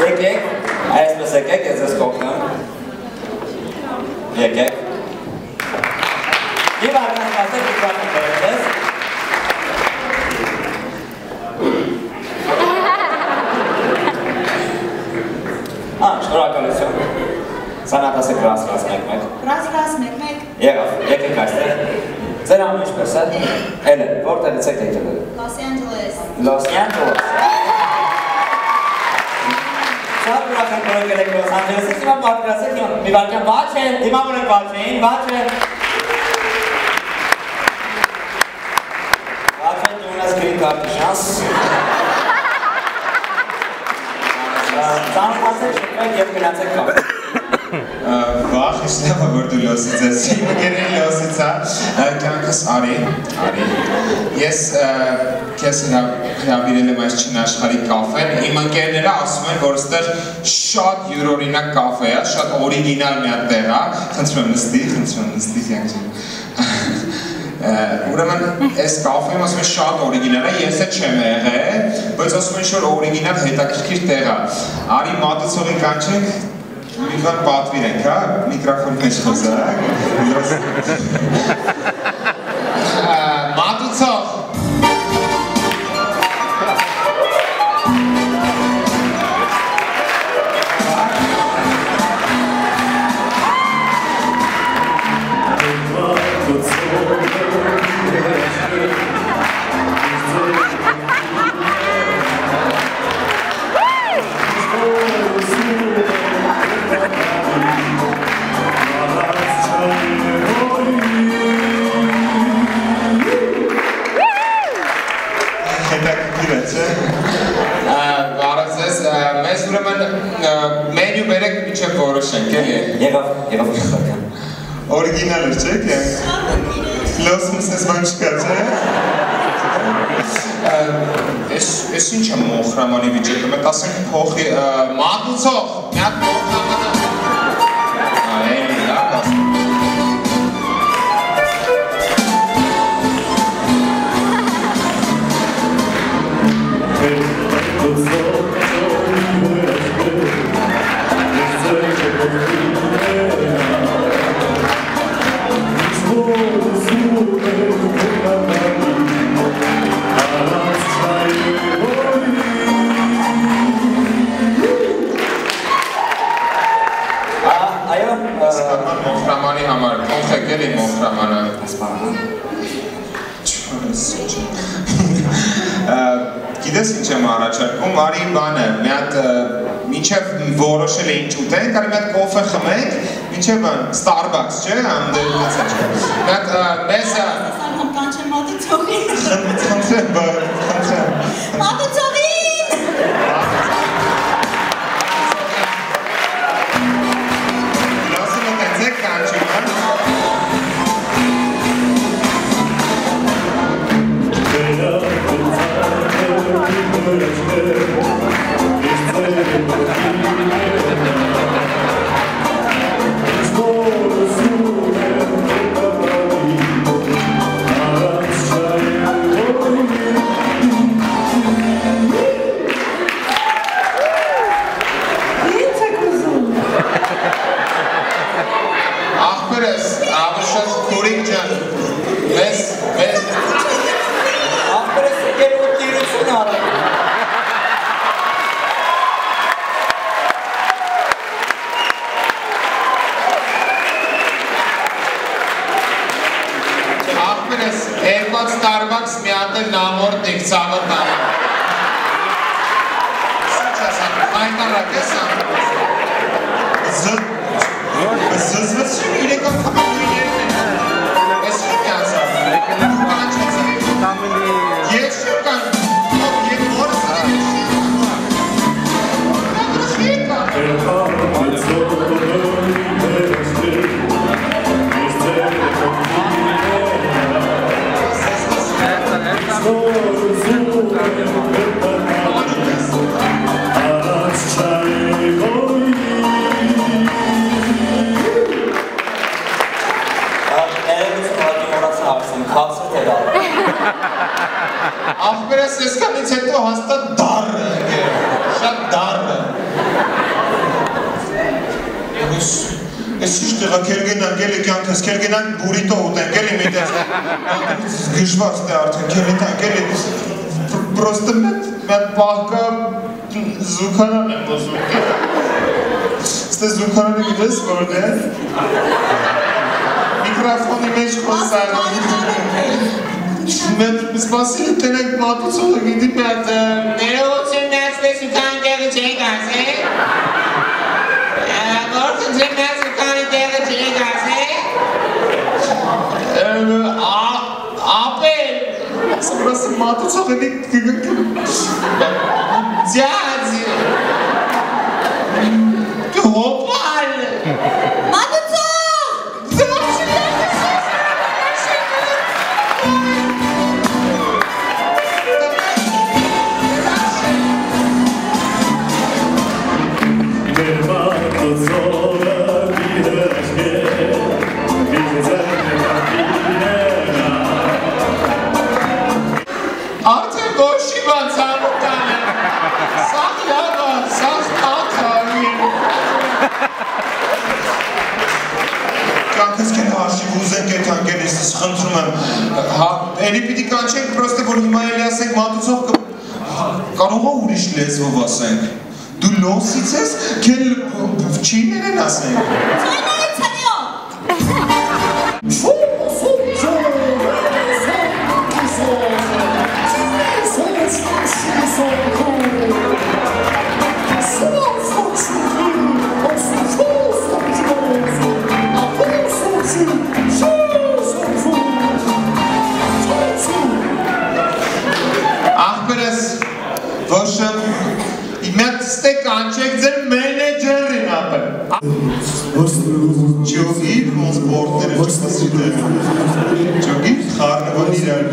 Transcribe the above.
Եկեք, այսպես եկեք, ես ես կողնեմ։ Եկեք։ Եվ արգանացեք ուկրանում բերետես։ Շնորհակալություն։ Սանատասեք ռաս մեկ-մեկ։ Ռաս մեկ-մեկ։ Եղավ, եկեք այստեղ։ Ձեր անունը ինչպես է։ Էլեն, որտեղից եք եկել։ Los Angeles։ Los Angeles։ Շատ ուրախ եմ որ եկել եք Los Angeles-ից, հիմա պատկերացրեք մի վարքյան բաց է, հիմա որ եք բացին, բաց է։ Բաց է, դու ունես գրին կարտի շանս։ Ծանոթացեք շփվեք և գնացեք կապ։ Վախ, իշտեղ որ դու լոսից ես, իմ գերին լոսից է, կյանքս արի, ես կես հրավիրել եմ այս չինաշխարի կաֆեն, իմ ընկերները ասում են, որ ստեղ շատ յուրօրինակ կաֆե է, շատ օրիգինալ մի հատ տեղ է, խնդրում եմ նստի, կյանք ջին։ Ուրեմն, այս կաֆեում ասում են շատ օրիգինալ է, ես է չեմ եղել, բայց ասում են որ օրիգինալ հետաքրքիր տեղ է։ Արի մատուցողի կանչենք, մի բան պատվիրենք, հա, միկրոֆոն մեջ խոսակ։ Մատուցող։ Մենյու բերեք միջև որոշենք, էլի։ Եղավ կխական։ Օրիգինալ էր, չէ՞, կյանք։ Լոսմս ես բան չկա, չէ՞։ Ես ինչ եմ մոխրամանի վիճակը, մետ ասենք փոխի, մատուցող, մի հատ մոխրամանը։ Էլի, լավ ասում։ Մոխրամանի համար, կոնխեք էլի մոխրամանը։ Գիտես ինչ եմ առաջարկում, արի բանը, մի հատ մինչև որոշել է ինչ ուտենք, արի մի հատ կոֆե խմենք, մինչև Starbucks, չէ, մի հատ մեզը կանչեմ մատուցողին։ Խնդրեմ, մատուցողին։ Starbucks մի հատ էլ նամորդ եք ծավը տան։ Ինչ ասան, հայտարակ ես ան։ Զզվեց չեմ իրեկան կապատույն երդ է։ Ես չեմ կյանցավ։ Կանչ հացան։ Ես չեմ կան։ Եվ որս ան ես չեմ կան։ Ես ինչ տեղա կերգենան, գելի կյանքս, կերգենան բուրիտո ուտեն, գելի միտեղ գժվարց թե արդեն, կերգենան, գելի պրոստը մետ պահկա զուքանան եմ ոզում Ստե զուքանանը գիտես որն է? Միկրոֆոնի մեջ խոսարը Մետ սպասիլի տենենք մատուցողը գիտի մետ ներողություն ներսպես զուքանի տեղը չենք ասել Որքն ձեմնած զուքանի տեղը չենք ասել Ապել Սպրասը մատուցողը Ձյաձ Հոպալ Մատուցող Արդեն գոշի բան ծանուտանը Սաղ լավա, սաղ ատարի Կյանքս կեն հաշիվ ուզենք էտ հանգել ես խնդրում եմ Էլի պիտի կանչենք պրոստը որ հիմա էլի ասենք մատուցող կարողա ուրիշ լեզվով ասենք Դու լոսից ես կեն չիներ են ասենք Չայները ծանյո Աղբերս ոշմ Մետ ստեք անչեք ձեր մենեջերին ապել Ճոգիր ոնց բորդները չպասիտել Ճոգիր խարնվան իրար